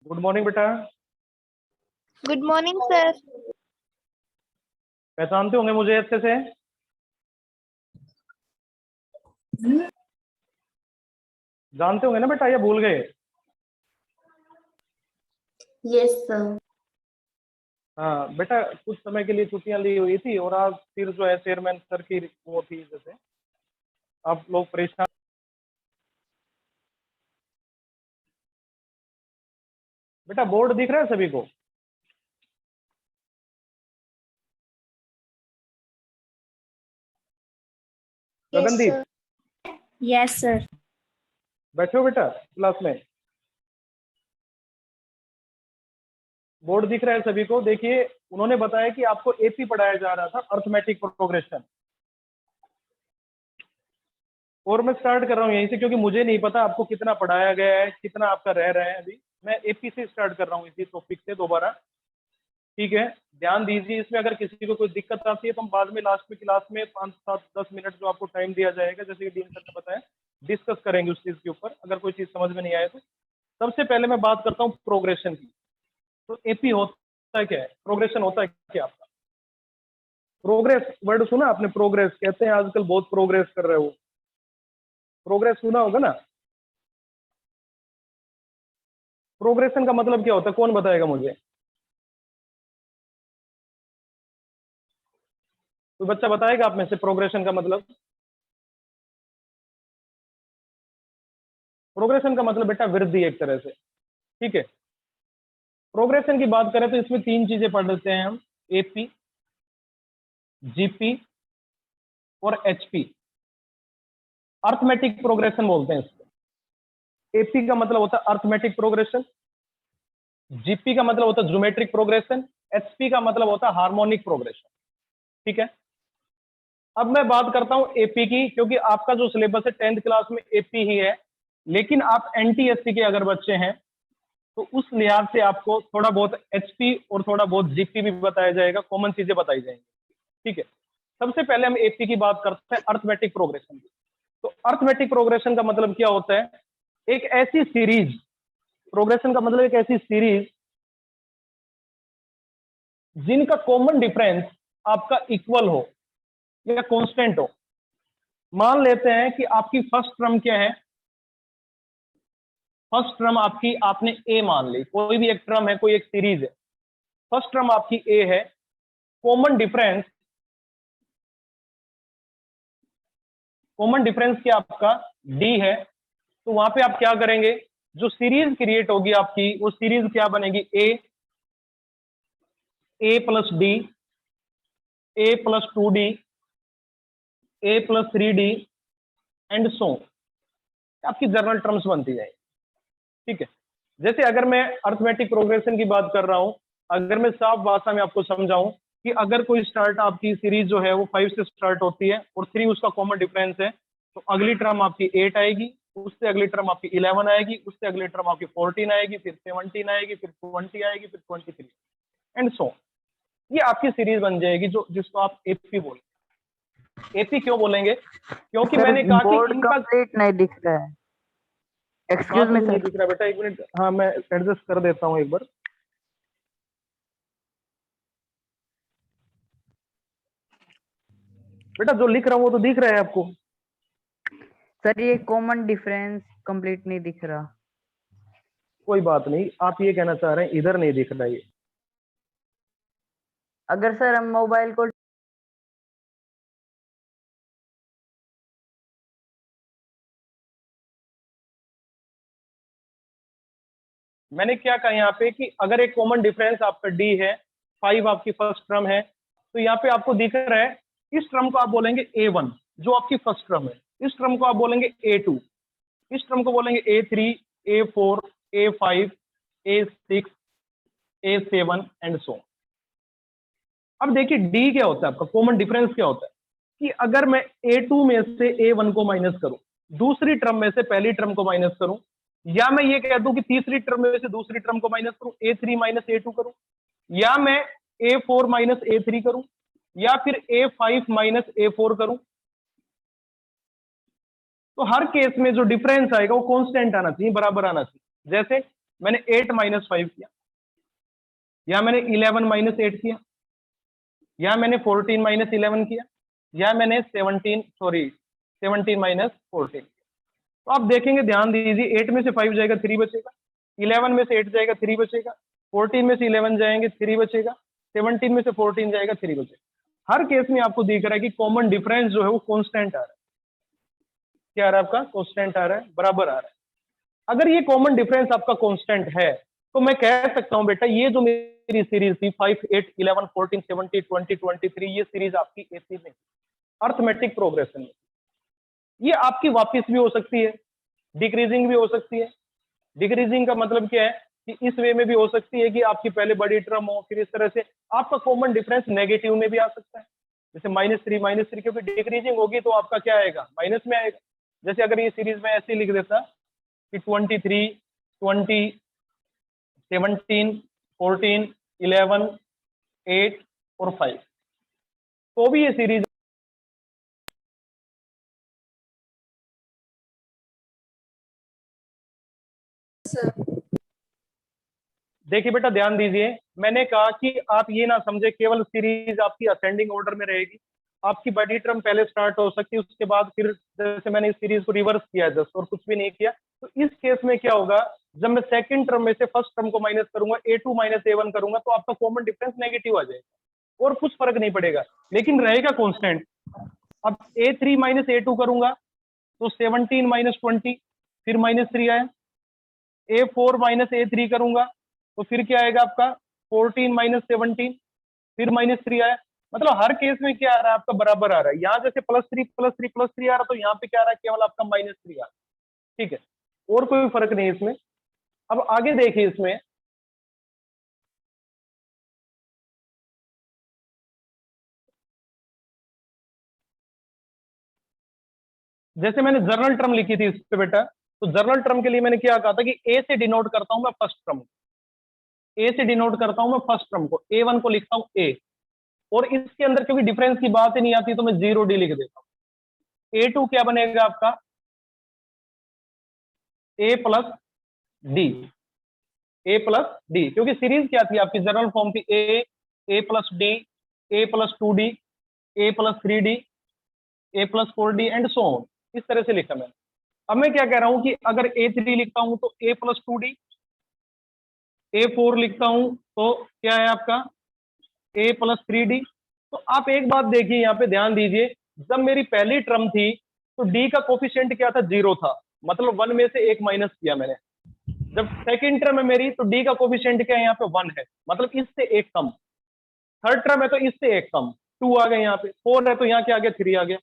Good morning बेटा। Good morning sir. पहचानते होंगे मुझे अच्छे से? जानते होंगे ना बेटा, या भूल गए? Yes sir. हाँ बेटा, कुछ समय के लिए छुट्टियां ली हुई थी और आज फिर जो है चेयरमैन सर की वो थी, जैसे आप लोग परेशान। बेटा बोर्ड दिख रहा है सभी को? Gagandeep, yes sir. बैठो बेटा क्लास में। बोर्ड दिख रहा है सभी को? देखिए, उन्होंने बताया कि आपको एपी पढ़ाया जा रहा था, अर्थमेटिक प्रोग्रेशन। और मैं स्टार्ट कर रहा हूँ यहीं से, क्योंकि मुझे नहीं पता आपको कितना पढ़ाया गया है, कितना आपका रह रहा है। अभी मैं एपी से स्टार्ट कर रहा हूँ इसी टॉपिक से दोबारा। ठीक है, ध्यान दीजिए। इसमें अगर किसी को कोई दिक्कत आती है तो हम बाद में लास्ट में क्लास में 5, 7, 10 मिनट जो आपको टाइम दिया जाएगा, जैसे कि डीन सर ने बताया, डिस्कस करेंगे उस चीज के ऊपर, अगर कोई चीज समझ में नहीं आए तो। सबसे पहले मैं बात करता हूँ प्रोग्रेशन की। तो एपी होता है क्या है, प्रोग्रेशन होता है क्या आपका? प्रोग्रेस वर्ड सुना आपने? प्रोग्रेस कहते हैं आजकल बहुत प्रोग्रेस कर रहे हो। प्रोग्रेस सुना होगा ना? प्रोग्रेशन का मतलब क्या होता है, कौन बताएगा मुझे? कोई बच्चा बताएगा आप में से प्रोग्रेशन का मतलब? प्रोग्रेशन का मतलब बेटा वृद्धि, एक तरह से। ठीक है, प्रोग्रेशन की बात करें तो इसमें 3 चीजें पढ़ लेते हैं हम, एपी, जीपी और एचपी। अर्थमेटिक प्रोग्रेशन बोलते हैं इसको। एपी का मतलब होता है अर्थमेटिक प्रोग्रेशन, जीपी का मतलब होता है ज्योमेट्रिक प्रोग्रेशन, एचपी का मतलब होता है हार्मोनिक प्रोग्रेशन। ठीक है, अब मैं बात करता हूं एपी की, क्योंकि आपका जो सिलेबस है 10th क्लास में एपी ही है। लेकिन आप एनटीएससी के अगर बच्चे हैं तो उस लिहाज से आपको थोड़ा बहुत एचपी और थोड़ा बहुत जीपी भी बताया जाएगा, कॉमन चीजें बताई जाएंगी। ठीक है, सबसे पहले हम एपी की बात करते हैं, अर्थमेटिक प्रोग्रेशन की। तो अर्थमेटिक प्रोग्रेशन का मतलब क्या होता है? एक ऐसी सीरीज, प्रोग्रेशन का मतलब एक ऐसी सीरीज जिनका कॉमन डिफरेंस आपका इक्वल हो या कांस्टेंट हो। मान लेते हैं कि आपकी फर्स्ट टर्म क्या है? फर्स्ट टर्म आपकी, आपने ए मान ली, कोई भी एक टर्म है, कोई एक सीरीज है, फर्स्ट टर्म आपकी ए है। कॉमन डिफरेंस क्या आपका? डी है। तो वहां पे आप क्या करेंगे, जो सीरीज क्रिएट होगी आपकी, वो सीरीज क्या बनेगी? A plus D, A plus 2D, A plus 3D and so, आपकी जर्नल टर्म्स बनती जाएगी। ठीक है, जैसे अगर मैं अर्थमेटिक प्रोग्रेशन की बात कर रहा हूं, अगर मैं साफ भाषा में आपको समझाऊं कि अगर कोई स्टार्ट आपकी सीरीज जो है वो 5 से स्टार्ट होती है और 3 उसका कॉमन डिफरेंस है, तो अगली टर्म आपकी 8 आएगी, उससे अगली टर्म आपकी 11 आएगी, उससे अगली टर्म आपकी 14 आएगी, फिर 17 आएगी, फिर 20 आएगी, फिर 23 एंड सो। ये आपकी सीरीज बन जाएगी, जो जिसको आप एपी बोलेंगे। एपी क्यों बोलेंगे? क्योंकि सर मैंने कहा कि बोर्ड इनका कंप्लीट नहीं दिख रहा है। एक्सक्यूज बात मी नहीं सर। दिख रहा बेटा, एक मिनट, हाँ मैं एडजस्ट कर देता हूँ एक बार। बेटा जो लिख रहा हूँ वो तो दिख रहा है आपको? सर ये कॉमन डिफरेंस कंप्लीट नहीं दिख रहा। कोई बात नहीं, आप ये कहना चाह रहे हैं इधर नहीं दिख रहा है ये? अगर सर हम मोबाइल को मैंने क्या कहा यहाँ पे कि अगर एक कॉमन डिफरेंस आपका डी है, 5 आपकी फर्स्ट टर्म है, तो यहाँ पे आपको दिख रहा है, इस टर्म को आप बोलेंगे A1 जो आपकी फर्स्ट टर्म है, इस टर्म को आप बोलेंगे A2, इस टर्म को बोलेंगे A3, A4, A5, A6, A7 and so. अब देखिए डी क्या होता है आपका, कॉमन डिफरेंस क्या होता है कि अगर मैं A2 में से A1 को माइनस करूं, दूसरी टर्म में से पहली टर्म को माइनस करूं, या मैं ये कह दूं कि तीसरी टर्म में से दूसरी टर्म को माइनस करूं, A3 माइनस A2 करूं, या मैं A4 माइनस A3 करूं, या फिर A5 माइनस A4 करूं, तो हर केस में जो डिफरेंस आएगा वो कांस्टेंट आना चाहिए, बराबर आना चाहिए। जैसे मैंने 8 माइनस 5 किया, या मैंने 11 माइनस 8 किया, या मैंने 14 माइनस 11 किया, या मैंने 17 माइनस 14। तो आप देखेंगे, ध्यान दीजिए, 8 में से 5 जाएगा 3 बचेगा, 11 में से 8 जाएगा 3 बचेगा, 14 में से 11 जाएंगे 3 बचेगा, 17 में से 14 जाएगा 3 बचेगा। हर केस में आपको दिख रहा है कि कॉमन डिफरेंस जो है वो कांस्टेंट आ रहा है। क्या आ रहा है आपका? कांस्टेंट आ रहा है, बराबर आ रहा है। अगर ये कॉमन डिफरेंस आपका कांस्टेंट है तो मैं कह सकता हूं बेटा ये जो मेरी सीरीज थी 5, 8, 11, 14, 17, 20, 23, ये सीरीज आपकी एसी में अर्थमेटिक प्रोग्रेशन में, ये आपकी वापस भी हो सकती है, डिक्रीजिंग भी हो सकती है। डिक्रीजिंग का मतलब क्या है कि इस वे में भी हो सकती है कि आपकी पहले बड़ी टर्म हो, फिर इस तरह से आपका कॉमन डिफरेंस नेगेटिव में भी आ सकता है, जैसे -3, क्योंकि डिक्रीजिंग होगी तो आपका क्या आएगा? माइनस में आएगा। जैसे अगर ये सीरीज में ऐसे लिख देता कि 23, 20, 17, 14, 11, 8 और 5, तो भी ये सीरीज देखिए बेटा, ध्यान दीजिए, मैंने कहा कि आप ये ना समझे केवल सीरीज आपकी असेंडिंग ऑर्डर में रहेगी, आपकी बड़ी टर्म पहले स्टार्ट हो सकती है, उसके बाद फिर जैसे मैंने इस सीरीज को रिवर्स किया जस्ट और कुछ भी नहीं किया, तो इस केस में क्या होगा, जब मैं सेकंड टर्म में से फर्स्ट टर्म को माइनस करूंगा, A2 माइनस A1 करूंगा, तो आपका कॉमन डिफरेंस नेगेटिव आ जाएगा और कुछ फर्क नहीं पड़ेगा, लेकिन रहेगा कांस्टेंट। अब A3 माइनस A2 करूंगा तो 17 माइनस 20, फिर -3 आया। A4 माइनस A3 करूंगा तो फिर क्या आएगा आपका? 14 माइनस 17, फिर -3 आया। मतलब हर केस में क्या आ रहा है आपका? बराबर आ रहा है। यहाँ जैसे +3 +3 +3 आ रहा, तो यहाँ पे क्या आ रहा है? केवल आपका -3 आ रहा है। ठीक है, और कोई फर्क नहीं इसमें। अब आगे देखिए, इसमें जैसे मैंने जर्नल टर्म लिखी थी इस पे बेटा, तो जर्नल टर्म के लिए मैंने क्या कहा था कि ए से डिनोट करता हूं मैं फर्स्ट टर्म, ए से डिनोट करता हूं मैं फर्स्ट टर्म को, A1 को लिखता हूं ए, और इसके अंदर क्योंकि डिफरेंस की बात ही नहीं आती तो मैं 0D लिख देता हूं। A2 क्या बनेगा आपका? A plus D, A plus D, क्योंकि सीरीज क्या थी आपकी? जनरल फॉर्म थी A plus D, A plus 2D, A plus 3D, A plus 4D and so on, इस तरह से लिखा मैंने। अब मैं क्या कह रहा हूं कि अगर A3 लिखता हूं तो A प्लस 2D, A4 लिखता हूं तो क्या है आपका? A plus 3D। तो आप एक बात देखिए, यहाँ पे ध्यान दीजिए, जब मेरी पहली टर्म थी तो D का कोफिशिएंट क्या था? 0 था, मतलब 1 में से 1 माइनस किया मैंने। जब सेकंड टर्म है मेरी तो D का कोफिशिएंट क्या है? यहाँ पे 1 है, मतलब इससे एक कम। थर्ड टर्म है तो इससे एक कम, 2 आ गए यहाँ पे। 4 है तो यहाँ क्या आ गया? 3 आ गया।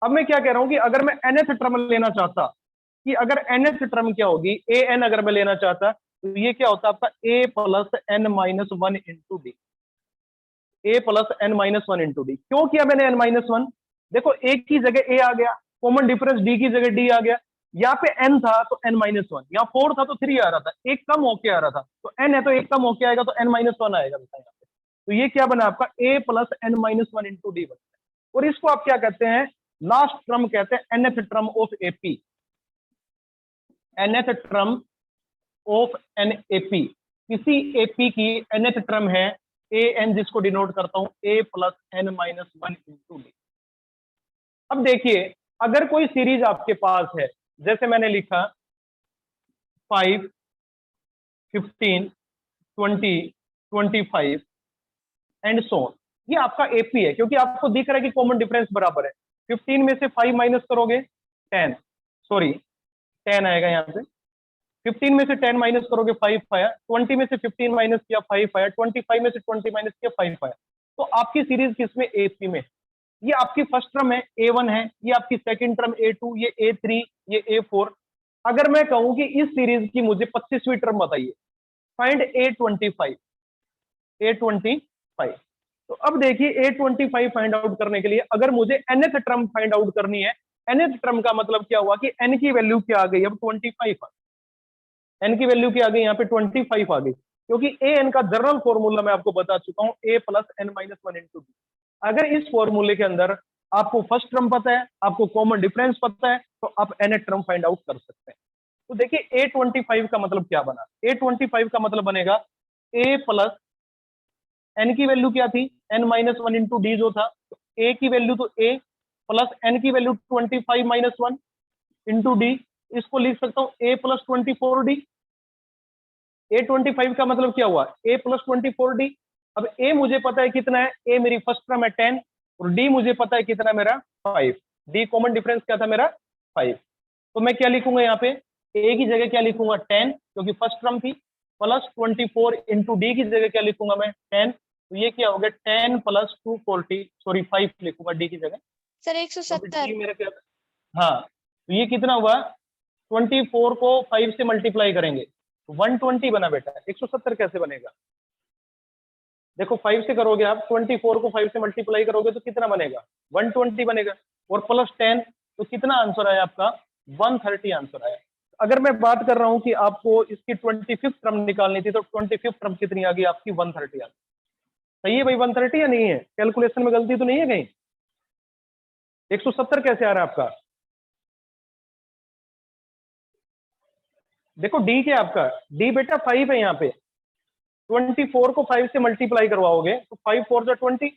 अब मैं क्या कह रहा हूँ कि अगर मैं nth टर्म लेना चाहता, कि अगर nth टर्म क्या होगी, an अगर मैं लेना चाहता, तो ये क्या होता आपका? A plus n minus 1 into D, A plus n minus 1 into D. क्यों किया मैंने n माइनस 1? देखो, A की जगह A आ गया, कॉमन डिफरेंस D की जगह D आ गया, यहाँ पे n था तो n माइनस 1, यहाँ 4 था तो 3 आ रहा था, एक कम होके आ रहा था, तो n है तो एक कम होके आएगा, तो n माइनस 1 आएगा बेटा यहाँ पे। तो ये क्या बना आपका? A plus n minus 1 into D बनता है, और इसको आप क्या कहते हैं? लास्ट टर्म कहते हैं, nth term of AP, nth term of an AP। किसी AP की nth टर्म है an, जिसको डिनोट करता हूं A plus n minus 1 into D. अब देखिए, अगर कोई सीरीज आपके पास है, जैसे मैंने लिखा 5, 15, 20, 25 एंड सो ऑन, ये आपका AP है, क्योंकि आपको दिख रहा है कि कॉमन डिफरेंस बराबर है। 15 में से 5 माइनस करोगे 10, सॉरी 10 आएगा यहाँ पे। 15 में से 10 माइनस करोगे 5 आया, 20 में से 15 माइनस किया 5 आया, 25 में से 20 माइनस किया 5 आया। तो आपकी सीरीज किसमें? AP में। ये आपकी फर्स्ट टर्म है A1 है, ये आपकी सेकंड टर्म A2, ये A3, ये A4। अगर मैं कहूं कि इस सीरीज की मुझे 25वीं टर्म बताइए, फाइंड A25, A25। तो अब देखिए, A25 फाइंड आउट करने के लिए अगर मुझे nth टर्म फाइंड आउट करनी है, nth टर्म का मतलब क्या हुआ कि n की वैल्यू क्या आ गई? अब 25 n की वैल्यू क्या आ गई? यहाँ पे 25 आ गई, क्योंकि an का जनरल फॉर्मूला मैं आपको बता चुका हूँ, A plus n minus 1 into D. अगर इस फॉर्मूले के अंदर आपको फर्स्ट टर्म पता है, आपको कॉमन डिफरेंस पता है, तो आप nth टर्म फाइंड आउट कर सकते हैं। तो देखिए A25 का मतलब क्या बना, A25 का मतलब बनेगा A प्लस n की वैल्यू क्या थी, n minus one into D जो था, तो A की वैल्यू तो A प्लस n की value 25 minus one into D, इसको लिख सकता हूँ A प्लस 24D। A25 का मतलब क्या हुआ, A प्लस 24D। अब A मुझे पता है कितना है, A मेरी फर्स्ट टर्म है 10 और D मुझे पता है कितना मेरा 5। D कॉमन डिफरेंस क्या था मेरा 5। तो मैं क्या लिखूंगा यहाँ पे, A की जगह क्या लिखूंगा 10 क्योंकि फर्स्ट टर्म थी, प्लस 24 इंटू डी की जगह क्या लिखूंगा मैं 10। तो ये क्या हो गया 10 प्लस 240 सॉरी 5 लिखूंगा डी की जगह, सर क्योंकि 170। डी मेरा क्या, हाँ तो ये कितना हुआ 24 को 5 से मल्टीप्लाई करेंगे 120 बना बेटा, 170 कैसे बनेगा, देखो 5 से करोगे आप 24 को 5 से मल्टीप्लाई करोगे तो कितना बनेगा 120 बनेगा, और प्लस 10 तो कितना आंसर आया आपका 130 आंसर आया। अगर मैं बात कर रहा हूं कि आपको इसकी 25th टर्म निकालनी थी तो 25th टर्म कितनी आ गई आपकी 130 आ गई। सही है भाई 130 या नहीं है, कैलकुलेशन में गलती तो नहीं है कहीं, 170 कैसे आ रहा है आपका, देखो डी क्या आपका, डी बेटा 5 है यहाँ पे, 24 को 5 से मल्टीप्लाई करवाओगे तो 5 4 जा 20,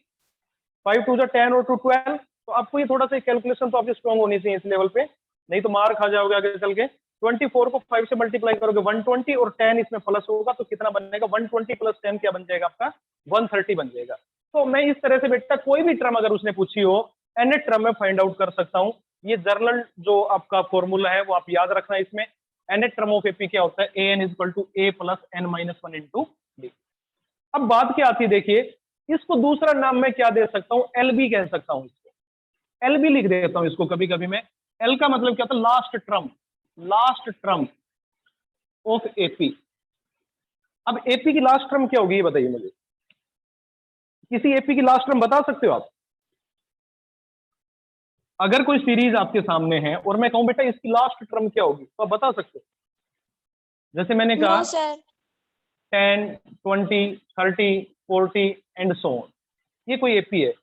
5 2 जा 10 और 2 12। तो आपको ये थोड़ा सा कैलकुलेशन तो आपकी स्ट्रॉन्ग होनी चाहिए इस लेवल पे, नहीं तो मार खा जाओगे आगे चल के। 24 को 5 से मल्टीप्लाई करोगे 120 और 10 इसमें प्लस होगा तो कितना बनेगा 120 प्लस 10 क्या बन जाएगा आपका 130 बन जाएगा। तो मैं इस तरह से बेटा कोई भी टर्म अगर उसने पूछी हो एन टर्म में फाइंड आउट कर सकता हूँ। ये जर्नल जो आपका फॉर्मूला है वो आप याद रखना, इसमें एन टर्म ऑफ एपी क्या होता है, A N equal to A plus N minus one into D. अब बात क्या आती है देखिए, इसको दूसरा नाम मैं क्या दे सकता हूं, एल बी कह सकता हूं, इसको एल बी लिख देता हूं इसको कभी कभी मैं। एल का मतलब क्या था, लास्ट ट्रम ऑफ एपी। अब एपी की लास्ट टर्म क्या होगी ये बताइए मुझे, किसी एपी की लास्ट टर्म बता सकते हो आप, अगर कोई सीरीज आपके सामने है और मैं कहूं बेटा इसकी लास्ट टर्म क्या होगी तो आप बता सकते हो, जैसे मैंने कहा no sir. 10 20 30 40 and so on, ये कोई एपी है,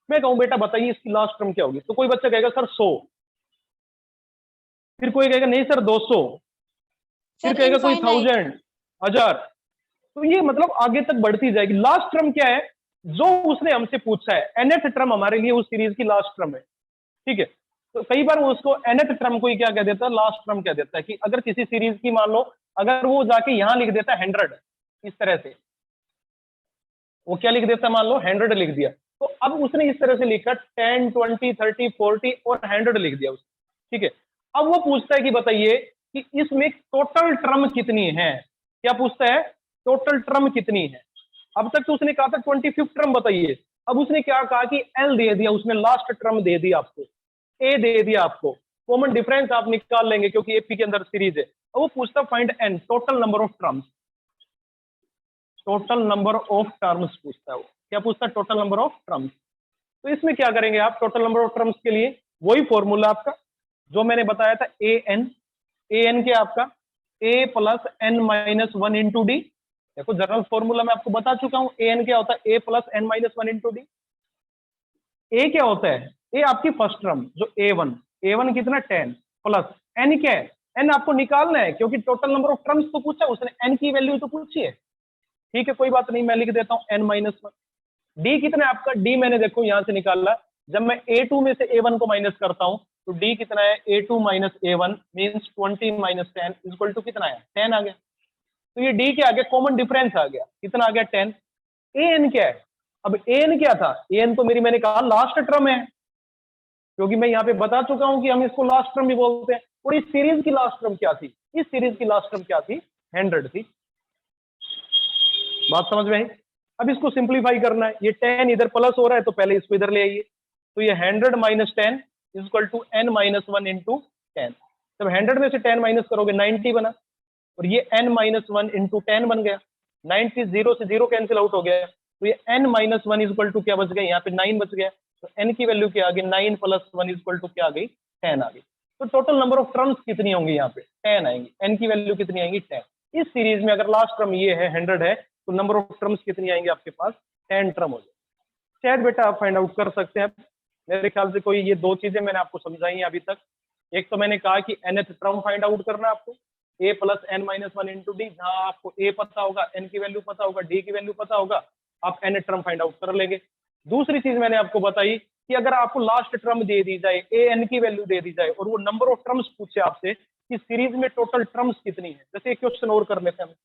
मैं कहूं बेटा बताइए इसकी लास्ट टर्म क्या होगी, तो कोई बच्चा कहेगा सर 100, फिर कोई कहेगा नहीं सर 200, फिर सर कहेगा कोई इनफाइनाइट। 1000 1000। तो ये मतलब आगे तक बढ़ती जाएगी। लास्ट टर्म क्या है जो उसने हमसे पूछा है, nth टर्म हमारे लिए उस सीरीज की लास्ट टर्म है, ठीक है। तो कई बार वो उसको nth टर्म को ही क्या कह देता है, लास्ट टर्म कह देता है। कि अगर किसी सीरीज की मान लो अगर वो जाके यहां लिख देता है 100, इस तरह से वो क्या लिख देता है, मान लो 100 लिख दिया, तो अब उसने इस तरह से लिखा 10 20 30 40 और 100 लिख दिया उसने, ठीक है। अब वो पूछता है कि बताइए कि इसमें टोटल टर्म कितनी है, क्या पूछता है, टोटल टर्म कितनी है। अब तक तो उसने कहा था 25th टर्म बताइए, अब उसने क्या कहा कि एल दे दिया उसने, लास्ट टर्म दे दिया आपको, ए दे दिया आपको, कॉमन डिफरेंस आप निकाल लेंगे क्योंकि एपी के अंदर सीरीज है। अब वो पूछता find N, total number of terms, total number of terms पूछता है वो, क्या पूछता है, टोटल नंबर ऑफ टर्म्स। तो इसमें क्या करेंगे आप, टोटल नंबर ऑफ टर्म्स के लिए वही फॉर्मूला आपका जो मैंने बताया था, ए एन क्या आपका A plus N minus one into D. देखो जनरल फॉर्मूला मैं आपको बता चुका हूं, ए एन क्या होता है A plus N minus one into D. A क्या होता है, ए आपकी फर्स्ट टर्म जो ए वन कितना 10 प्लस एन क्या है, एन आपको निकालना है क्योंकि टोटल नंबर ऑफ टर्म्स तो पूछा उसने, एन की वैल्यू तो पूछी है, ठीक है कोई बात नहीं, मैं लिख देता हूं एन माइनस वन। डी कितना है आपका, डी मैंने देखो यहां से निकाला, जब मैं A2 में से A1 को माइनस करता हूं तो डी कितना है, A2 minus A1 means 20 minus 10 equal to कितना है 10 आ गया। तो ये डी क्या आ गया, कॉमन डिफरेंस आ गया, कितना आ गया 10। ए एन क्या है, अब ए एन क्या था, ए एन तो मेरी मैंने कहा लास्ट टर्म है, क्योंकि मैं यहाँ पे बता चुका हूं कि हम इसको लास्ट टर्म भी बोलते हैं। और इस सीरीज की लास्ट टर्म क्या थी, इस सीरीज की लास्ट टर्म क्या थी, 100 थी। बात समझ में आई। अब इसको सिंप्लीफाई करना है, ये 10 इधर प्लस हो रहा है तो पहले इसको इधर ले आइए, तो ये 100 minus 10 equal to N minus one into 10। जब 100 में से 10 माइनस करोगे 90 बना, और ये n माइनस वन इंटू 10 बन गया, 90 0 से 0 कैंसिल आउट हो गया, तो ये n minus one equal to क्या बच गया, यहाँ पे 9 बच गया, तो n की वैल्यू क्या आ गई, 9 प्लस वन इक्वल टू क्या आ गई 10 आ गई। तो टोटल नंबर ऑफ टर्म्स कितनी होंगी यहाँ पे 10 आएंगी, n की वैल्यू कितनी आएंगी 10। इस सीरीज में अगर लास्ट टर्म ये है 100 है तो नंबर ऑफ टर्म्स कितनी आएंगी आपके पास 10 टर्म हो जाए। शायद बेटा आप फाइंड आउट कर सकते हैं। मेरे ख्याल से कोई ये दो चीजें मैंने आपको समझाई हैं अभी तक। एक तो मैंने कहा कि nth टर्म फाइंड आउट करना आपको, a plus N minus one into D, जहाँ आपको a पता होगा, n की वैल्यू पता होगा, d की वैल्यू पता होगा, आप n टर्म फाइंड आउट कर लेंगे। दूसरी चीज मैंने आपको बताई कि अगर आपको लास्ट टर्म दे दी जाए, an की वैल्यू दे दी जाए और वो नंबर ऑफ टर्म्स पूछे आपसे कि सीरीज में टोटल टर्म्स कितनी है, जैसे एक क्वेश्चन और कर लेते हैं हम।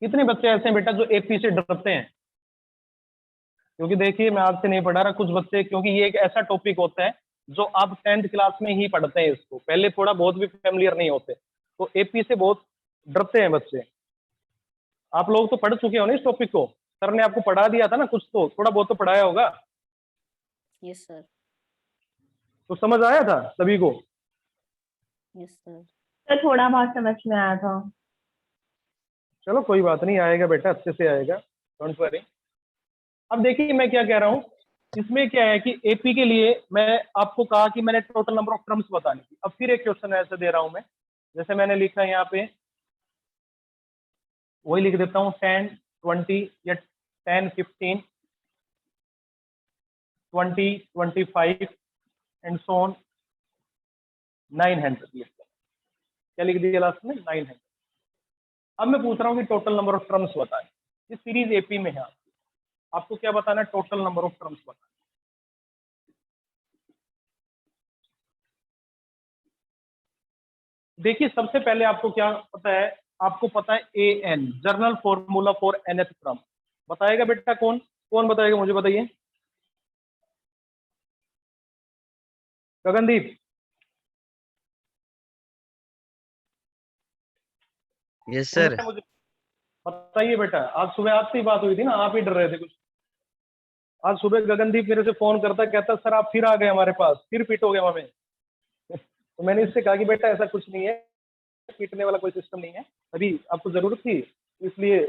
कितने बच्चे ऐसे हैं बेटा जो एपी से डरते हैं? क्योंकि देखिए मैं आपसे नहीं पढ़ा रहा, कुछ बच्चे, क्योंकि ये एक ऐसा टॉपिक होता है जो आप 10th क्लास में ही पढ़ते हैं, इसको पहले थोड़ा बहुत भी फेमिलियर नहीं होते, तो एपी से बहुत डरते हैं बच्चे। आप लोग तो पढ़ चुके हो ना इस टॉपिक को, सर ने आपको पढ़ा दिया था ना, कुछ तो थोड़ा बहुत तो पढ़ाया होगा। Yes sir. तो समझ आया था सभी को? Yes sir. सर थोड़ा बहुत समझ में आया था। चलो कोई बात नहीं, आएगा बेटा, अच्छे से आएगा, डोंट वरी। अब देखिए मैं क्या कह रहा हूँ, इसमें क्या है कि एपी के लिए मैं आपको कहा कि मैंने टोटल नंबर ऑफ टर्म्स बतानी थी। अब फिर एक क्वेश्चन ऐसे दे रहा हूं मैं, जैसे मैंने लिखा है यहाँ पे, वही लिख देता हूँ 10, 20 या 10, 15, 20, 25 एंड सो ऑन 900 लिखता हूँ। क्या लिख दिया लास्ट में? 900। अब मैं पूछ रहा हूँ कि टोटल नंबर ऑफ टर्म्स बताएं। ये सीरीज एपी में है, आपको क्या बताना है? टोटल नंबर ऑफ टर्म्स बताना। देखिए सबसे पहले आपको क्या पता है? आपको पता है A N, general formula for nth term. बताएगा बेटा कौन? कौन बताएगा मुझे बताइए? गगनदीप। Yes sir. मुझे बताइए बेटा, आज सुबह आपसे ही बात हुई थी ना, आप ही डर रहे थे कुछ। आज सुबह गगनदीप मेरे से फोन करता, कहता सर आप फिर आ गए हमारे पास, फिर पीटोगे हमें। तो मैंने इससे कहा कि बेटा ऐसा कुछ नहीं है, पीटने वाला कोई सिस्टम नहीं है, अभी आपको जरूरत थी इसलिए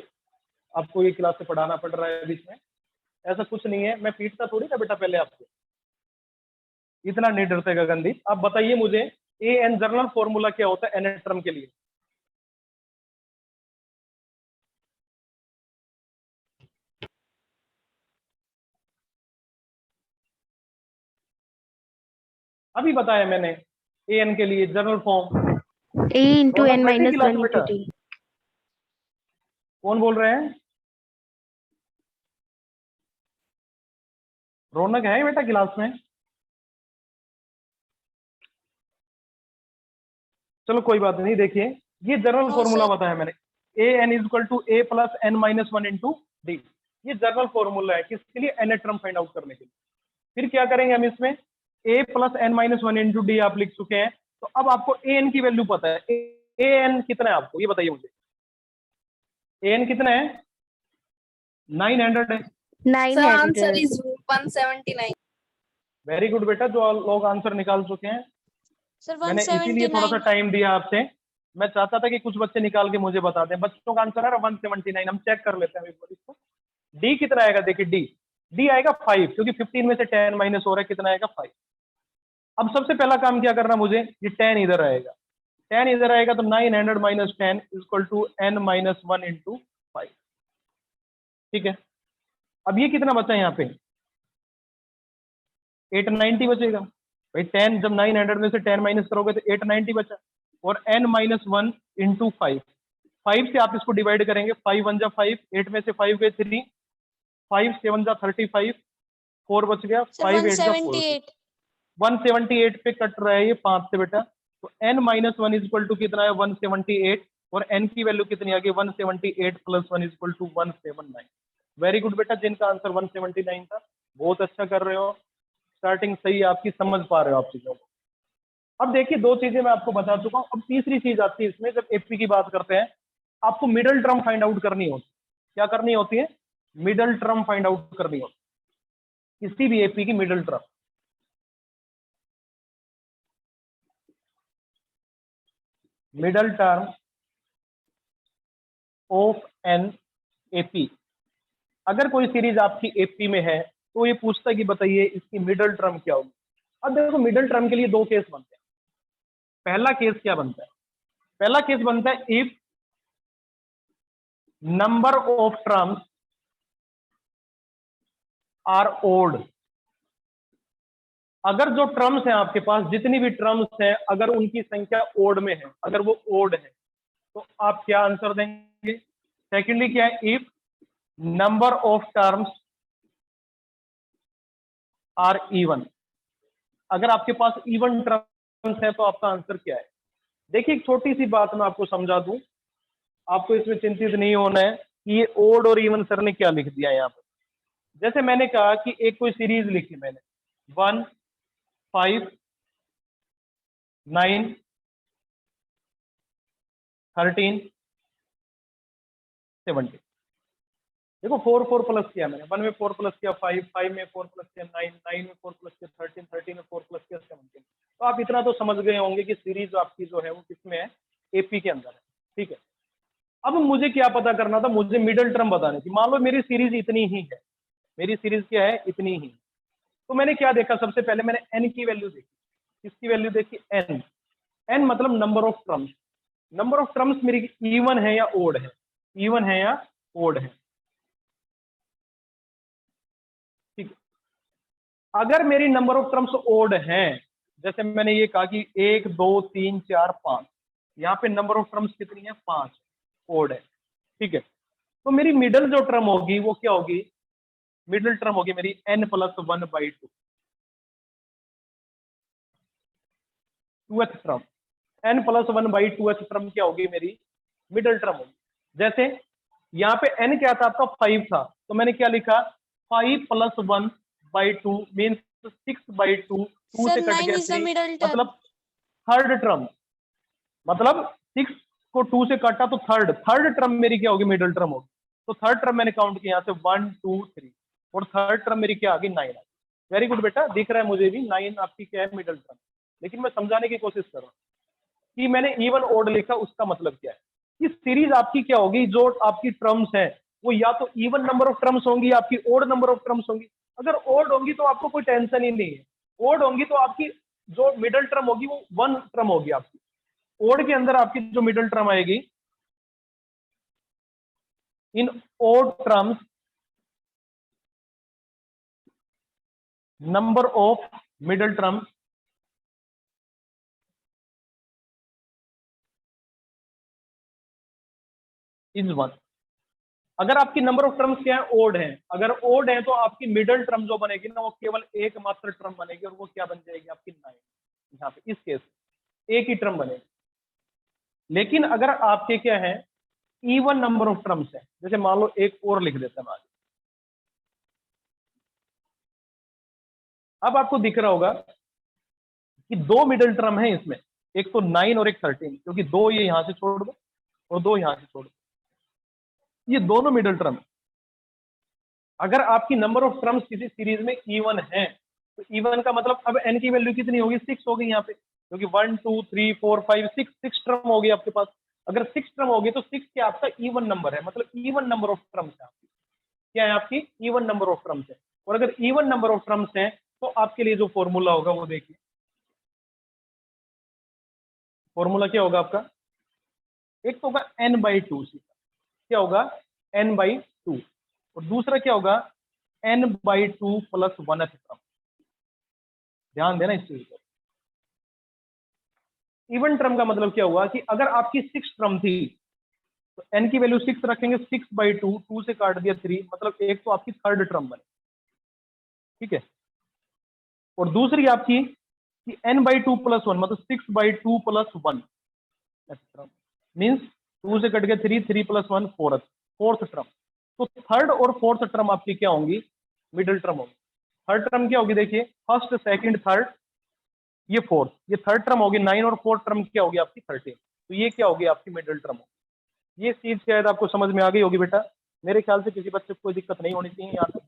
आपको ये क्लास से पढ़ाना पड़ रहा है बीच में, ऐसा कुछ नहीं है, मैं पीटता थोड़ी था बेटा पहले आपको। इतना नहीं डरते गगनदीप। आप बताइए मुझे ए एन जर्नल फॉर्मूला क्या होता है एन टर्म के लिए? अभी बताया मैंने, ए एन के लिए journal form A into n minus class 1 में into बेटा? t. कौन बोल रहे हैं? रौनक है बेटा क्लास में? चलो कोई बात नहीं, देखिए ये जनरल फॉर्मूला बताया मैंने, A N is equal to A plus N minus one into D. ये जनरल फॉर्मूला है किसके लिए? एन टर्म फाइंड आउट करने के लिए। फिर क्या करेंगे हम इसमें? A plus N minus one into D आप लिख चुके हैं, तो अब आपको ए एन की वैल्यू पता है। ए एन कितना है आपको ये बताइए मुझे? ए एन कितना है? 900 है। 900. 179 वेरी गुड बेटा, जो लोग आंसर निकाल चुके हैं। सर। मैंने इसीलिए थोड़ा सा टाइम दिया आपसे, मैं चाहता था कि कुछ बच्चे निकाल के मुझे बता दें। बच्चों का आंसर है 179। हम चेक कर लेते हैं एक बार इसको। डी कितना आएगा? देखिए डी, डी आएगा 5, क्योंकि 15 में से 10 माइनस हो रहा है, कितना आएगा? 5। अब सबसे पहला काम क्या करना मुझे? ये 10 इधर आएगा, 10 इधर आएगा, तो 900 minus 10 equal to n minus 1 into 5। ठीक है, अब ये कितना बचा यहाँ पे? 890 बचेगा भाई। 10 जब 900 में से 10 माइनस करोगे तो 890 बचा, और n माइनस 1 इंटू 5। 5 से आप इसको डिवाइड करेंगे, 5 1 जा 5, 8 में से 5 गए 3, 5 7 जा 35, 4 बच गया, 5 8 जा 4, 178 पे कट रहा है ये 5 से बेटा। तो n माइनस 1 इक्वल टू कितना है? 178, और n की वैल्यू कितनी आ गई? 178 plus 1 equal to 179। Very good बेटा, जिनका आंसर 179 था, बहुत अच्छा कर रहे हो, स्टार्टिंग सही है आपकी, समझ पा रहे हो आप चीजों को। अब देखिए दो चीजें मैं आपको बता चुका हूं, अब तीसरी चीज आती है इसमें। जब एपी की बात करते हैं, आपको मिडल टर्म फाइंड आउट करनी होती है। क्या करनी होती है? मिडल टर्म फाइंड आउट करनी होती है, किसी भी एपी की middle term. Middle term of an AP. अगर कोई सीरीज आपकी एपी में है तो ये पूछता है कि बताइए इसकी मिडल टर्म क्या होगी। अब देखो मिडल टर्म के लिए दो केस बनते हैं। पहला केस क्या बनता है? पहला केस बनता है if number of terms are odd. अगर जो टर्म्स हैं आपके पास, जितनी भी टर्म्स हैं, अगर उनकी संख्या ओड में है, अगर वो ओड है, तो आप क्या आंसर देंगे? सेकेंडली क्या है? If number of terms are even. अगर आपके पास इवन टर्म्स है तो आपका आंसर क्या है? देखिए, एक छोटी सी बात मैं आपको समझा दूं, आपको इसमें चिंतित नहीं होना है कि ये ओड और इवन सर ने क्या लिख दिया यहाँ पर। जैसे मैंने कहा कि एक कोई सीरीज लिखी मैंने, 1 5 9 13 70। देखो 4 4 प्लस किया मैंने, 1 में 4 प्लस किया 5, 5 में 4 प्लस किया 9, 9 में 4 प्लस किया 13, 13 में 4 प्लस किया 17। तो आप इतना तो समझ गए होंगे कि सीरीज आपकी जो है वो किसमें है? एपी के अंदर है। ठीक है, अब मुझे क्या पता करना था? मुझे मिडल टर्म बतानी थी। मान लो मेरी सीरीज इतनी ही है, मेरी सीरीज क्या है? इतनी ही। तो मैंने क्या देखा? सबसे पहले मैंने एन की वैल्यू देखी। किसकी वैल्यू देखी? एन। एन मतलब number of terms. Number of terms मेरी इवन है या ओड है? इवन है या ओड है? ठीक है, अगर मेरी नंबर ऑफ टर्म्स ओड हैं, जैसे मैंने ये कहा कि 1 2 3 4 5, यहाँ पे नंबर ऑफ टर्म्स कितनी है? 5, ओड है। ठीक है, तो मेरी मिडल जो टर्म होगी वो क्या होगी? मिडल टर्म होगी मेरी n plus 1/2, 2th term. n plus 1/2th term क्या होगी? मेरी मिडल टर्म होगी। जैसे यहाँ पे n क्या था? आपका 5 था, तो मैंने क्या लिखा? 5 प्लस 1/2 मीन्स 6/2, 2 से Sir, कट 9 गया is the 3, middle term. मतलब थर्ड टर्म। मतलब 6 को 2 से काटा तो थर्ड टर्म मेरी क्या होगी? मिडल टर्म होगी। तो थर्ड टर्म मैंने काउंट किया यहाँ से 1 2 3, और थर्ड टर्म मेरी क्या आ गई? 9 आ गई। वेरी गुड बेटा, दिख रहा है मुझे भी 9 आपकी क्या है? Middle term. लेकिन मैं समझाने की कोशिश कर रहा हूँ कि मैंने इवन ओड लिखा, उसका मतलब क्या है? कि सीरीज आपकी क्या होगी? जो आपकी टर्म्स हैं वो या तो इवन नंबर ऑफ टर्म्स होंगी, आपकी ओड नंबर ऑफ टर्म्स होंगी। अगर ओड होंगी तो आपको कोई टेंशन ही नहीं है। ओड होंगी तो आपकी जो मिडल टर्म होगी वो 1 टर्म होगी आपकी। ओड के अंदर आपकी जो मिडल टर्म आएगी, in odd terms number of middle terms is 1। अगर आपकी नंबर ऑफ टर्म्स क्या है? ओड है। अगर ओड है तो आपकी मिडल टर्म जो बनेगी ना, वो केवल एक मात्र टर्म बनेगी, और वो क्या बन जाएगी? आपकी 9। यहाँ पे इस केस एक ही टर्म बनेगी। लेकिन अगर आपके क्या है? इवन नंबर ऑफ टर्म्स है, जैसे मान लो एक और लिख देते हैं आगे। अब आपको दिख रहा होगा कि 2 मिडल टर्म है इसमें, एक तो 9 और एक 13, क्योंकि 2 ये यहां से छोड़ दो और 2 यहां से छोड़ दो, ये दोनों मिडल टर्म। अगर आपकी नंबर ऑफ टर्म्स किसी सीरीज में इवन है, तो इवन का मतलब अब n की वैल्यू कितनी होगी? 6 होगी यहाँ पे, क्योंकि 1 2 3 4 5 6 टर्म होगी आपके पास। अगर 6 टर्म होगी तो 6 क्या आपका इवन नंबर है, मतलब इवन नंबर ऑफ टर्म्स है आपकी। क्या है? आपकी इवन नंबर ऑफ टर्म्स है। और अगर इवन नंबर ऑफ टर्म्स है तो आपके लिए जो फॉर्मूला होगा वो देखिए। फॉर्मूला क्या होगा आपका? एक तो होगा n/2, क्या होगा? n/2, और दूसरा क्या होगा? n/2 plus 1th term. ध्यान देना इस चीज पर। इवन टर्म का मतलब क्या हुआ कि अगर आपकी 6 टर्म थी तो n की वैल्यू 6 रखेंगे, 6/2, 2 से काट दिया 3, मतलब एक तो आपकी थर्ड टर्म बने। ठीक है, और दूसरी आपकी कि n/2 प्लस 1, मतलब 6/2 प्लस 1 मीन्स 2 से कट गया 3, 3 प्लस 1 फोर्थ टर्म। तो थर्ड और फोर्थ टर्म आपकी क्या होंगी? मिडिल टर्म होगी। थर्ड टर्म क्या होगी? देखिए, फर्स्ट सेकंड थर्ड, ये फोर्थ, ये थर्ड टर्म होगी 9, और फोर्थ टर्म क्या होगी? आपकी 13। तो ये क्या होगी? आपकी मिडिल टर्म होगी। ये चीज शायद आपको समझ में आ गई होगी बेटा। मेरे ख्याल से किसी बच्चे को कोई दिक्कत नहीं होनी चाहिए यहाँ तक।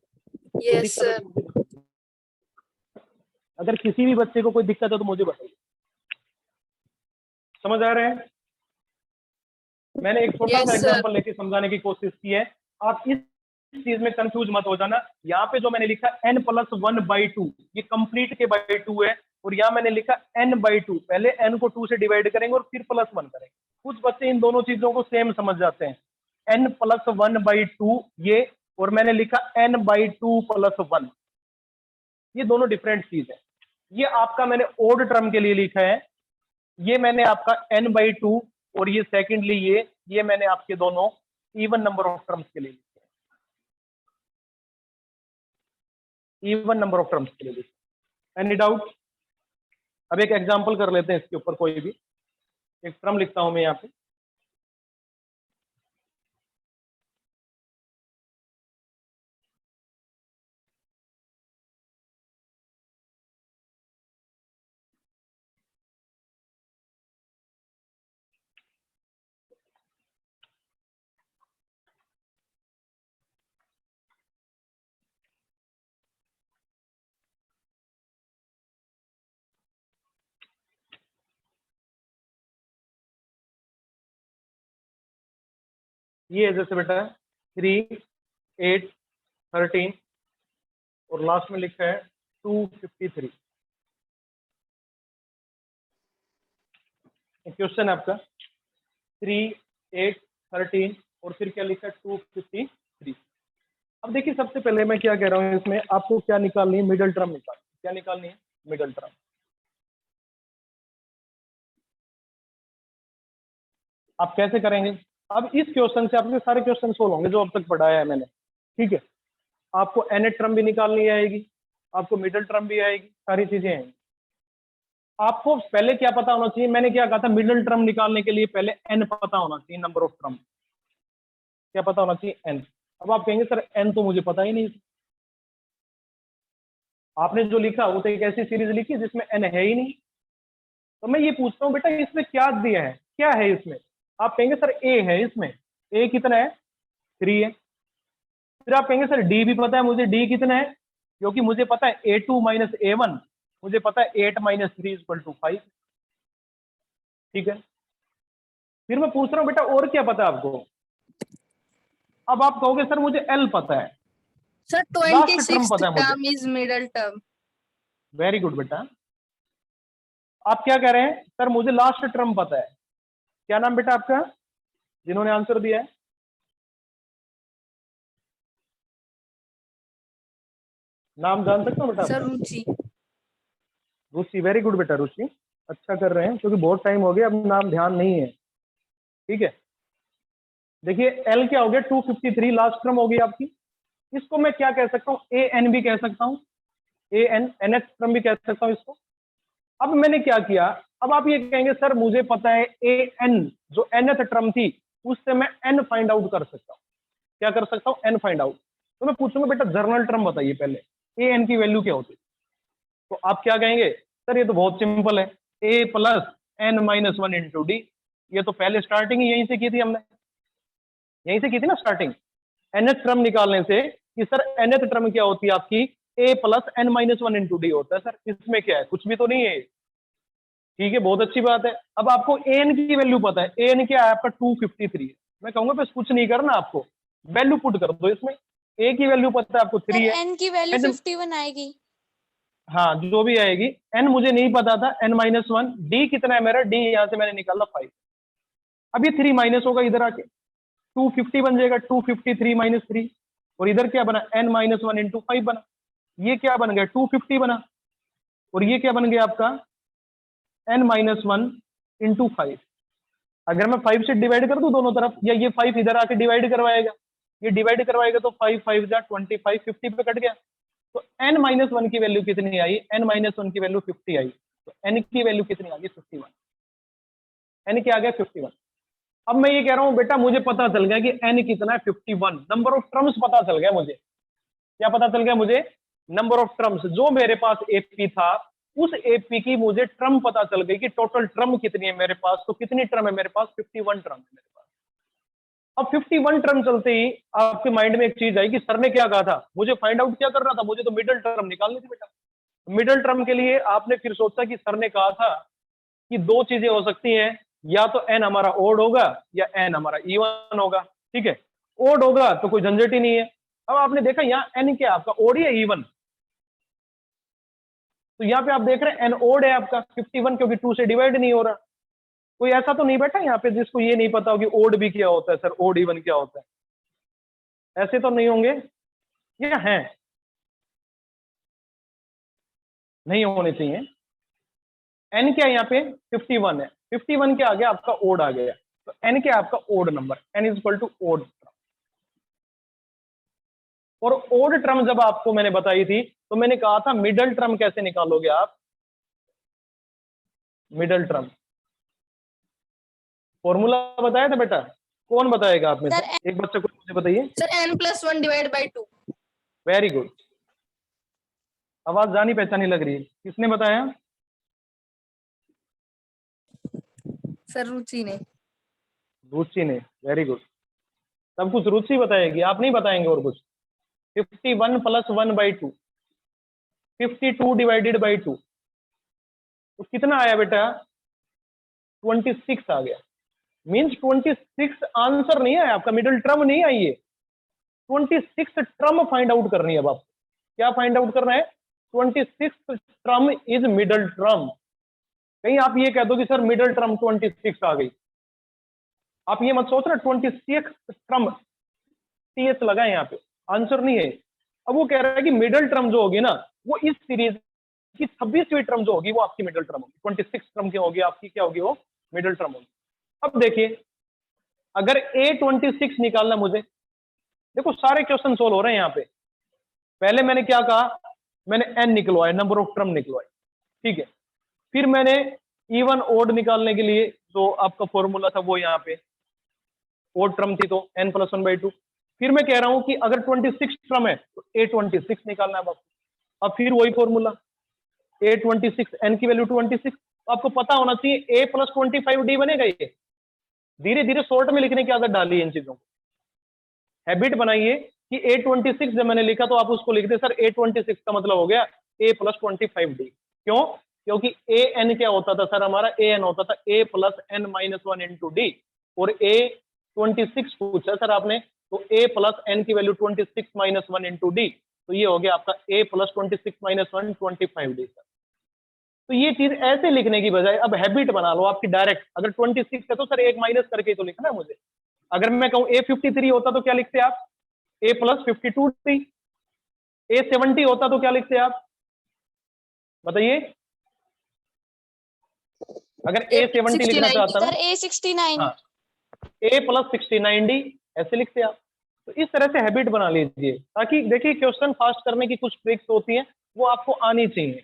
Yes, sir. अगर किसी भी बच्चे को कोई दिक्कत है तो मुझे बताइए। समझ आ रहा है? मैंने एक छोटा सा Yes, sir. एग्जांपल लेके समझाने की कोशिश की है। आप इस चीज में कंफ्यूज मत हो जाना। यहाँ पे जो मैंने लिखा n प्लस 1/2, ये कंप्लीट के बाई 2 है, और यहाँ मैंने लिखा n/2। पहले n को 2 से डिवाइड करेंगे और फिर प्लस 1 करेंगे। कुछ बच्चे इन दोनों चीजों को सेम समझ जाते हैं। n प्लस 1/2 ये और मैंने लिखा n/2 + 1, ये दोनों डिफरेंट चीज है। ये आपका मैंने ओड टर्म के लिए लिखा है, ये मैंने आपका n/2, और ये सेकेंडली ये मैंने आपके दोनों इवन नंबर ऑफ टर्म्स के लिए लिखे, इवन नंबर ऑफ टर्म्स के लिए लिखे। Any doubt? अब एक एग्जांपल कर लेते हैं इसके ऊपर, कोई भी एक टर्म लिखता हूं मैं यहाँ पे। ये है जैसे बेटा 3, 8, 13 और लास्ट में लिखा है 253। क्वेश्चन है आपका 3, 8, 13 और फिर क्या लिखा है 253। अब देखिए सबसे पहले मैं क्या कह रहा हूँ, इसमें आपको क्या निकालनी है, मिडल टर्म निकालनी। क्या निकालनी है? Middle term. आप कैसे करेंगे? अब इस क्वेश्चन से आपके सारे क्वेश्चन सोल्व होंगे जो अब तक पढ़ाया है मैंने, ठीक है। आपको nth टर्म भी निकालनी आएगी, आपको मिडल टर्म भी आएगी, सारी चीजें आएंगी। आपको पहले क्या पता होना चाहिए, मैंने क्या कहा था, मिडल टर्म निकालने के लिए पहले n पता होना चाहिए, नंबर ऑफ टर्म। क्या पता होना चाहिए? n। अब आप कहेंगे सर n तो मुझे पता ही नहीं। आपने जो लिखा वो तो एक ऐसी सीरीज लिखी जिसमें n है ही नहीं। तो मैं ये पूछता हूँ बेटा इसमें क्या दिया है, क्या है इसमें? आप कहेंगे सर a है, इसमें a कितना है? 3 है। फिर आप कहेंगे सर d भी पता है मुझे, d कितना है? क्योंकि मुझे पता है a2 - a1, मुझे पता है 8 - 3 = 5। ठीक है। फिर मैं पूछ रहा हूँ बेटा और क्या पता है आपको? अब आप कहोगे सर मुझे l पता है, Sir, लास्ट टर्म 26th पता है मुझे। term is middle term. Very good बेटा। आप क्या कह रहे हैं? सर मुझे लास्ट टर्म पता है। क्या नाम बेटा आपका, जिन्होंने आंसर दिया है? नाम जान सकता हूँ बेटा Sir, आपका? Ruchi. रुचि। वेरी गुड बेटा रुचि, अच्छा कर रहे हैं, क्योंकि बहुत टाइम हो गया, अब नाम ध्यान नहीं है। ठीक है। देखिए एल क्या हो गया? 253 लास्ट टर्म हो गई आपकी। इसको मैं क्या कह सकता हूँ? ए एन भी कह सकता हूँ, ए एन एनथ टर्म भी कह सकता हूँ इसको। अब मैंने क्या किया, अब आप ये कहेंगे सर मुझे पता है ए एन, जो एनथ टर्म थी उससे मैं एन फाइंड आउट कर सकता हूँ। क्या कर सकता हूँ? N find out. तो मैं पूछूंगा बेटा जर्नल टर्म बताइए पहले, ए एन की वैल्यू क्या होती है? तो आप क्या कहेंगे? सर ये तो बहुत सिंपल है, a + n - 1 × d। ये तो पहले स्टार्टिंग ही यहीं से की थी हमने, यहीं से की थी ना स्टार्टिंग, nth टर्म निकालने से कि सर nth टर्म क्या होती है आपकी? a + n - 1 × d होता है। सर इसमें क्या है? कुछ भी तो नहीं है। ठीक है, बहुत अच्छी बात है। अब आपको an की वैल्यू पता है, an क्या है आपका? 253 है। मैं कहूंगा बस कुछ नहीं करना आपको, वैल्यू पुट कर दो इसमें। a की वैल्यू पता है आपको 3 Sir, है, n की वैल्यू n 51 आएगी। हाँ जो भी आएगी। n मुझे नहीं पता था, n - 1। d कितना है मेरा? d यहां से मैंने निकाला 5। अब ये 3 माइनस होगा इधर आके, 250 बन जाएगा, 253 - 3। और इधर क्या बना? n - 1 × 5 बना। ये क्या बन गया? 250 बना। और ये क्या बन गया आपका? n - 1 × 5। अगर मैं 5 से डिवाइड कर दूं दोनों तरफ, या ये 5 इधर आके डिवाइड करवाएगा, ये डिवाइड करवाएगा तो 5 5 जा 25, 50 पे कट गया। तो n - 1 की वैल्यू कितनी आई? n - 1 की वैल्यू 50 आई। तो n की वैल्यू कितनी आ गई? 51। n क्या आ गया? 51। अब मैं ये कह रहा हूं बेटा मुझे पता चल गया कि n कितना है? 51। नंबर ऑफ टर्म्स पता चल गया मुझे। क्या पता चल गया मुझे? Number of terms. जो मेरे पास एपी था उस एपी की मुझे टर्म पता चल गई कि टोटल टर्म कितनी है मेरे पास। तो कितनी टर्म है मेरे पास? 51 टर्म है मेरे पास। अब 51 टर्म चलते ही आपके माइंड में एक चीज आई कि सर ने क्या कहा था, मुझे फाइंड आउट क्या करना था? मुझे तो मिडिल टर्म निकालनी थी बेटा। मिडिल टर्म के लिए आपने फिर सोचा कि सर ने कहा था कि दो चीजें हो सकती हैं, या तो n हमारा ओड होगा या n हमारा इवन होगा। ठीक है, ओड होगा तो कोई झंझट ही नहीं है। अब आपने देखा यहाँ n क्या आपका? ओड या इवन? तो यहाँ पे आप देख रहे हैं n ओड है आपका 51, क्योंकि 2 से डिवाइड नहीं हो रहा। कोई ऐसा तो नहीं बैठा यहाँ पे जिसको ये नहीं पता हो कि ओड भी क्या होता है, सर ओड इवन क्या होता है? ऐसे तो नहीं होंगे, या हैं? नहीं होने चाहिए। n क्या है यहाँ पे? 51 है। 51 के आगे आपका ओड आ गया, तो n क्या है आपका? Odd number, n is equal to odd. और ओड टर्म जब आपको मैंने बताई थी तो मैंने कहा था मिडल टर्म कैसे निकालोगे आप? मिडल टर्म फॉर्मूला बताया था बेटा, कौन बताएगा आप में से? सर, एक बच्चे को मुझे बताइए। Sir n+1 divide by 2। Very good. आवाज जानी पहचानी लग रही है, किसने बताया? सर रुचि ने। रुचि ने, वेरी गुड। सब कुछ रुचि बताएगी, आप नहीं बताएंगे और कुछ। 51 + 1/2, 52 डिवाइडेड बाई 2, तो कितना आया बेटा? 26 आ गया। मीन्स 26 आंसर नहीं है आपका, मिडिल टर्म नहीं आई है। 26 टर्म फाइंड आउट करनी है अब आपको। क्या फाइंड आउट करना है? 26 टर्म इज मिडल टर्म। कहीं आप ये कह दो कि सर मिडल टर्म 26 आ गई, आप ये मत सोच रहे 26 टर्म, TH लगा है यहाँ पे, आंसर नहीं है। अब वो कह रहा है कि मिडल टर्म जो होगी ना, वो इस सीरीज की 26वीं टर्म जो होगी वो आपकी मिडल टर्म होगी। 26 टर्म की होगी आपकी, क्या होगी वो? मिडल टर्म होगी। अब देखिए, अगर A26 निकालना मुझे, देखो सारे क्वेश्चन सोल्व हो रहे हैं यहाँ पे। पहले मैंने क्या कहा? मैंने n निकलवाए, नंबर ऑफ टर्म निकलवाए, ठीक है। फिर मैंने इवन ओड निकालने के लिए जो आपका फॉर्मूला था वो यहाँ पे ओड टर्म थी तो n+1/2। फिर मैं कह रहा हूं कि अगर 26 टर्म है तो A26 निकालना है आपको। अब फिर वही फॉर्मूला, A26, n की वैल्यू 26, तो आपको पता होना चाहिए A + 25D बनेगा। ये धीरे धीरे शॉर्ट में लिखने की आदत डाली है इन चीजों को, हैबिट बनाइए कि A26 जब मैंने लिखा तो आप उसको लिख दे, सर A26 का मतलब हो गया A + 25D। क्यों? क्योंकि an क्या होता था सर? हमारा an होता था A + n-1 × D, और A26 पूछा सर आपने, तो A + n की वैल्यू 26 - 1 × D, तो ये हो गया आपका A + 26 - 1 25D सर। तो ये चीज ऐसे लिखने की बजाय अब हैबिट बना लो आपकी डायरेक्ट। अगर 26 है तो सर एक माइनस करके तो लिखना है मुझे। अगर मैं कहूं A53 होता तो क्या लिखते आप? A + 52D। A70 होता तो क्या लिखते आप? बताइए। अगर A70 लिखना चाहता ना, सर A69। हाँ, A + 69D ऐसे लिखते आप। तो इस तरह से हैबिट बना लीजिए, ताकि देखिए क्वेश्चन फास्ट करने की कुछ ट्रिक्स होती हैं, वो आपको आनी चाहिए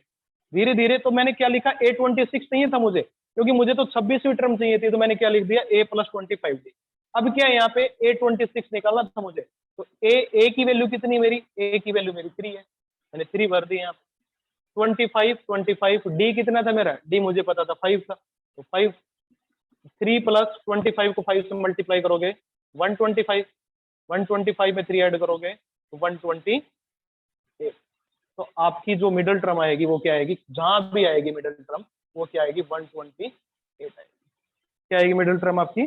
धीरे धीरे। तो मैंने क्या लिखा? A26 चाहिए था मुझे, क्योंकि मुझे तो 26वीं टर्म चाहिए थी, तो मैंने क्या लिख दिया? A + 25D। अब क्या है यहाँ पे? A26 निकालना था मुझे, तो A की वैल्यू कितनी मेरी? A की वैल्यू मेरी 3 है, मैंने 3 भर दी यहाँ पे। 25 D कितना था मेरा? D मुझे पता था 5 था, तो 5, 3 + 25 को 5 से मल्टीप्लाई करोगे 125, 125 में 3 ऐड करोगे तो 128। तो आपकी जो मिडिल टर्म आएगी वो क्या आएगी? जहां भी आएगी मिडिल टर्म वो क्या आएगी? 128 आएगी। क्या आएगी मिडिल टर्म आपकी?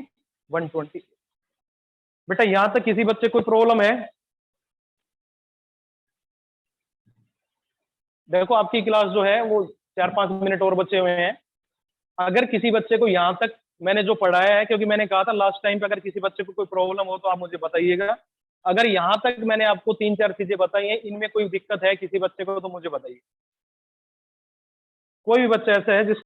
128। बेटा यहां तक किसी बच्चे कोई प्रॉब्लम है? देखो आपकी क्लास जो है वो 4-5 मिनट और बचे हुए हैं। अगर किसी बच्चे को यहां तक मैंने जो पढ़ाया है, क्योंकि मैंने कहा था लास्ट टाइम पे अगर किसी बच्चे को कोई प्रॉब्लम हो तो आप मुझे बताइएगा। अगर यहां तक मैंने आपको 3-4 चीजें बताई हैं, इनमें कोई दिक्कत है किसी बच्चे को तो मुझे बताइए। कोई भी बच्चा ऐसा है जिस